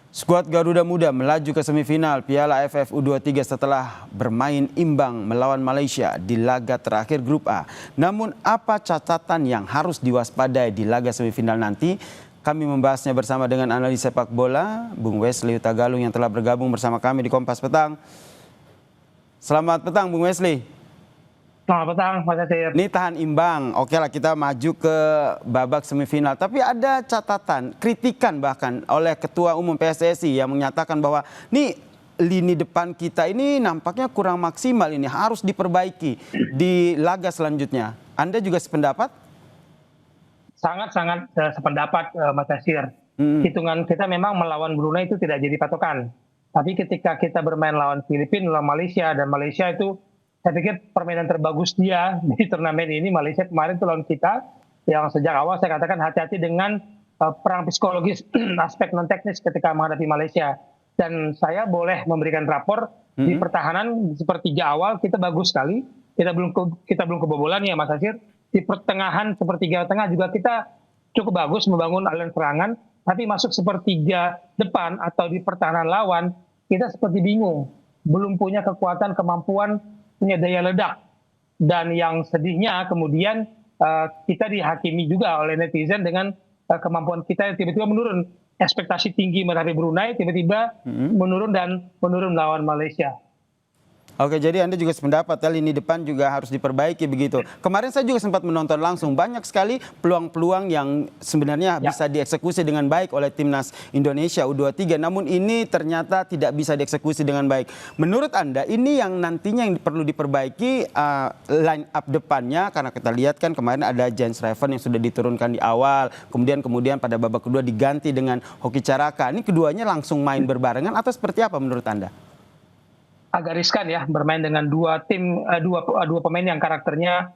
Skuad Garuda Muda melaju ke semifinal Piala AFF U23 setelah bermain imbang melawan Malaysia di laga terakhir Grup A. Namun apa catatan yang harus diwaspadai di laga semifinal nanti? Kami membahasnya bersama dengan analis sepak bola, Bung Wesley Utagalung yang telah bergabung bersama kami di Kompas Petang. Selamat petang Bung Wesley. Selamat petang, Mas Nasir. Ini tahan imbang, oke lah kita maju ke babak semifinal. Tapi ada catatan, kritikan bahkan oleh Ketua Umum PSSI yang menyatakan bahwa nih lini depan kita ini nampaknya kurang maksimal, ini harus diperbaiki di laga selanjutnya. Anda juga sependapat? Sangat-sangat sependapat Mas Nasir. Hitungan kita memang melawan Brunei itu tidak jadi patokan. Tapi ketika kita bermain lawan Filipina, lawan Malaysia, dan Malaysia itu saya pikir permainan terbagus dia di turnamen ini. Malaysia kemarin itu lawan kita, yang sejak awal saya katakan hati-hati dengan perang psikologis aspek non teknis ketika menghadapi Malaysia. Dan saya boleh memberikan rapor di pertahanan sepertiga awal kita bagus sekali. Kita belum kebobolan ya Mas Nasir. Di pertengahan sepertiga tengah juga kita cukup bagus membangun aliran serangan. Tapi masuk sepertiga depan atau di pertahanan lawan kita seperti bingung. Belum punya kekuatan, kemampuan, punya daya ledak. Dan yang sedihnya kemudian kita dihakimi juga oleh netizen dengan kemampuan kita yang tiba-tiba menurun. Ekspektasi tinggi menghadapi Brunei tiba-tiba menurun melawan Malaysia. Oke, jadi Anda juga sependapat ya, lini depan juga harus diperbaiki begitu. Kemarin saya juga sempat menonton langsung, banyak sekali peluang-peluang yang sebenarnya bisa dieksekusi dengan baik oleh timnas Indonesia U23. Namun ini ternyata tidak bisa dieksekusi dengan baik. Menurut Anda ini yang nantinya yang perlu diperbaiki line up depannya, karena kita lihat kan kemarin ada Jens Reven yang sudah diturunkan di awal, kemudian pada babak kedua diganti dengan Hoki Caraka. Ini keduanya langsung main berbarengan atau seperti apa menurut Anda? Agak riskan ya bermain dengan dua pemain yang karakternya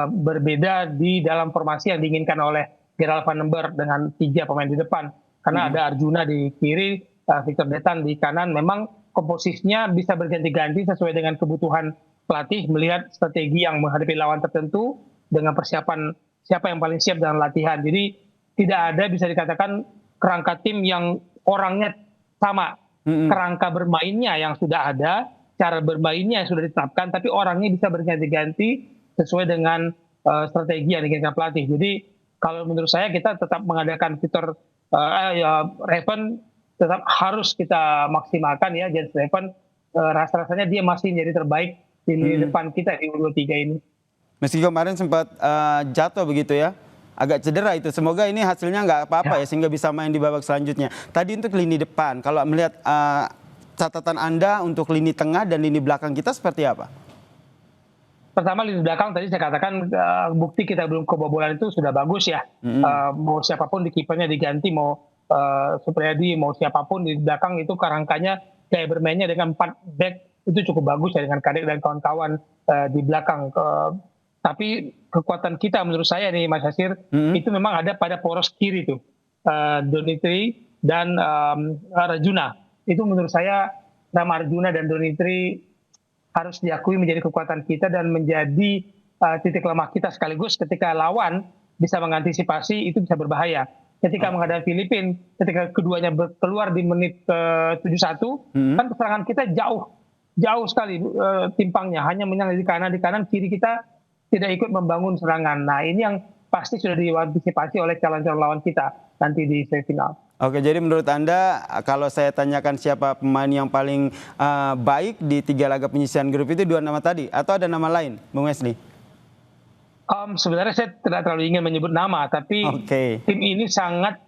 berbeda di dalam formasi yang diinginkan oleh Gerald van den Berg dengan 3 pemain di depan. Karena ada Arjuna di kiri, Victor Detan di kanan. Memang komposisinya bisa berganti-ganti sesuai dengan kebutuhan pelatih, melihat strategi yang menghadapi lawan tertentu dengan persiapan siapa yang paling siap dalam latihan. Jadi tidak ada bisa dikatakan kerangka tim yang orangnya sama. Kerangka bermainnya yang sudah ada, cara bermainnya yang sudah ditetapkan, tapi orangnya bisa berganti-ganti sesuai dengan strategi yang diinginkan pelatih. Jadi kalau menurut saya kita tetap mengadakan fitur Reven tetap harus kita maksimalkan ya. Jens Reven rasa-rasanya dia masih menjadi terbaik di depan kita di U23 ini. Meski kemarin sempat jatuh begitu ya. Agak cedera itu, semoga ini hasilnya nggak apa-apa ya sehingga bisa main di babak selanjutnya. Tadi untuk lini depan, kalau melihat catatan Anda untuk lini tengah dan lini belakang kita seperti apa? Pertama lini belakang tadi saya katakan bukti kita belum kebobolan itu sudah bagus ya. Mau siapapun di kipernya diganti, mau Supriyadi, mau siapapun di belakang itu kerangkanya gaya bermainnya dengan 4 back itu cukup bagus ya dengan Kadek dan kawan-kawan di belakang. Tapi kekuatan kita menurut saya nih Mas Nasir itu memang ada pada poros kiri tuh Donitri dan Arjuna. Itu menurut saya nama Arjuna dan Donitri harus diakui menjadi kekuatan kita dan menjadi titik lemah kita sekaligus ketika lawan bisa mengantisipasi itu bisa berbahaya. Ketika menghadapi Filipina, ketika keduanya keluar di menit ke-71 kan serangan kita jauh sekali timpangnya, hanya menyerang di kanan kiri kita tidak ikut membangun serangan. Nah ini yang pasti sudah diantisipasi oleh calon-calon lawan kita nanti di semifinal. Oke, jadi menurut Anda kalau saya tanyakan siapa pemain yang paling baik di 3 laga penyisihan grup itu 2 nama tadi atau ada nama lain, Bung Wesley? Sebenarnya saya tidak terlalu ingin menyebut nama, tapi tim ini sangat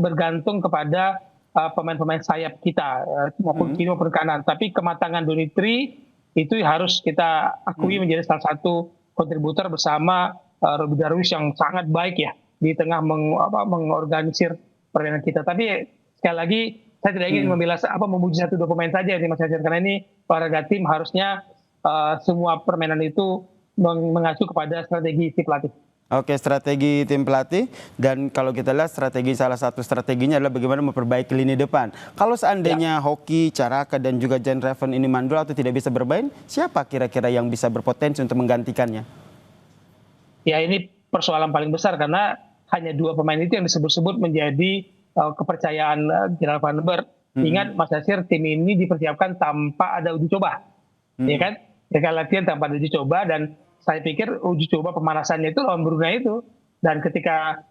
bergantung kepada pemain-pemain sayap kita maupun kiri maupun kanan. Tapi kematangan Donitri itu harus kita akui menjadi salah satu kontributor bersama Roby Darwish yang sangat baik ya di tengah mengorganisir permainan kita. Tapi sekali lagi saya tidak ingin memuji 1-2 pemain saja nih Mas Nasir, karena ini olahraga tim harusnya semua permainan itu mengacu kepada strategi si pelatih. Oke, strategi tim pelatih, dan kalau kita lihat salah satu strateginya adalah bagaimana memperbaiki lini depan. Kalau seandainya Hoki, Caraka dan juga Jens Reven ini mandul atau tidak bisa bermain, siapa kira-kira yang bisa berpotensi untuk menggantikannya? Ya ini persoalan paling besar karena hanya 2 pemain itu yang disebut-sebut menjadi kepercayaan General Van den Berg. Ingat Mas Yasir, tim ini dipersiapkan tanpa ada uji coba, ya kan? Mereka latihan tanpa ada uji coba, dan saya pikir uji coba pemanasannya itu lawan Brunei itu. Dan ketika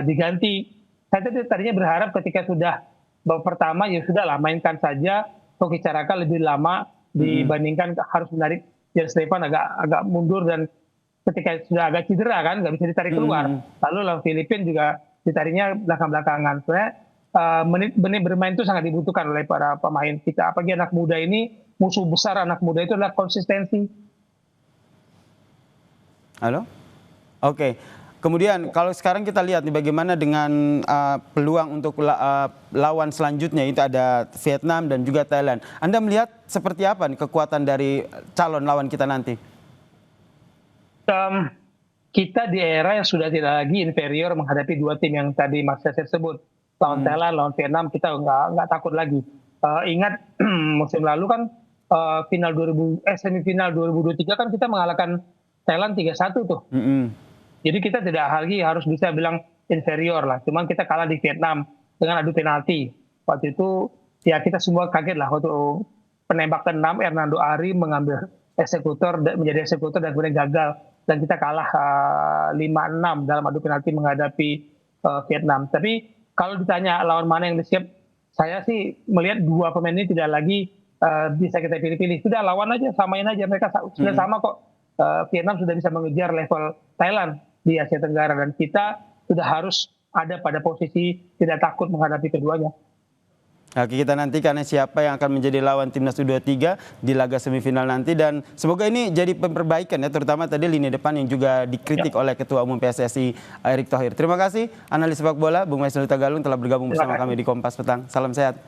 diganti, saya tadinya berharap ketika sudah babak pertama ya sudahlah, mainkan saja. Hoki Caraka lebih lama dibandingkan harus menarik Jens Stefan agak mundur, dan ketika sudah agak cedera kan nggak bisa ditarik keluar. Lalu lawan Filipina juga ditariknya belakang-belakangan. Sebenarnya menit bermain itu sangat dibutuhkan oleh para pemain kita. Apalagi anak muda ini, musuh besar anak muda itu adalah konsistensi. Halo? Oke. Kemudian kalau sekarang kita lihat nih bagaimana dengan peluang untuk lawan selanjutnya, itu ada Vietnam dan juga Thailand. Anda melihat seperti apa nih kekuatan dari calon lawan kita nanti? Kita di era yang sudah tidak lagi inferior menghadapi dua tim yang tadi Mas Yasir sebut. Lawan Thailand, lawan Vietnam kita nggak takut lagi. Ingat musim lalu kan semifinal 2023 kan kita mengalahkan Thailand 3-1 tuh. Jadi kita tidak lagi harus bisa bilang inferior lah. Cuman kita kalah di Vietnam dengan adu penalti. Waktu itu ya kita semua kaget lah waktu penembak ke-6 Hernando Ari mengambil menjadi eksekutor dan kemudian gagal. Dan kita kalah 5-6 dalam adu penalti menghadapi Vietnam. Tapi kalau ditanya lawan mana yang disiap, saya sih melihat dua pemain ini tidak lagi bisa kita pilih-pilih. Sudah lawan aja, samain aja, mereka sudah sama kok. Vietnam sudah bisa mengejar level Thailand di Asia Tenggara, dan kita sudah harus ada pada posisi tidak takut menghadapi keduanya. Oke, kita nantikan siapa yang akan menjadi lawan timnas U23 di laga semifinal nanti, dan semoga ini jadi perbaikan ya, terutama tadi lini depan yang juga dikritik oleh Ketua Umum PSSI Erick Thohir. Terima kasih analis sepak bola Bung Maisnul Tagalung telah bergabung bersama kami di Kompas Petang. Salam sehat.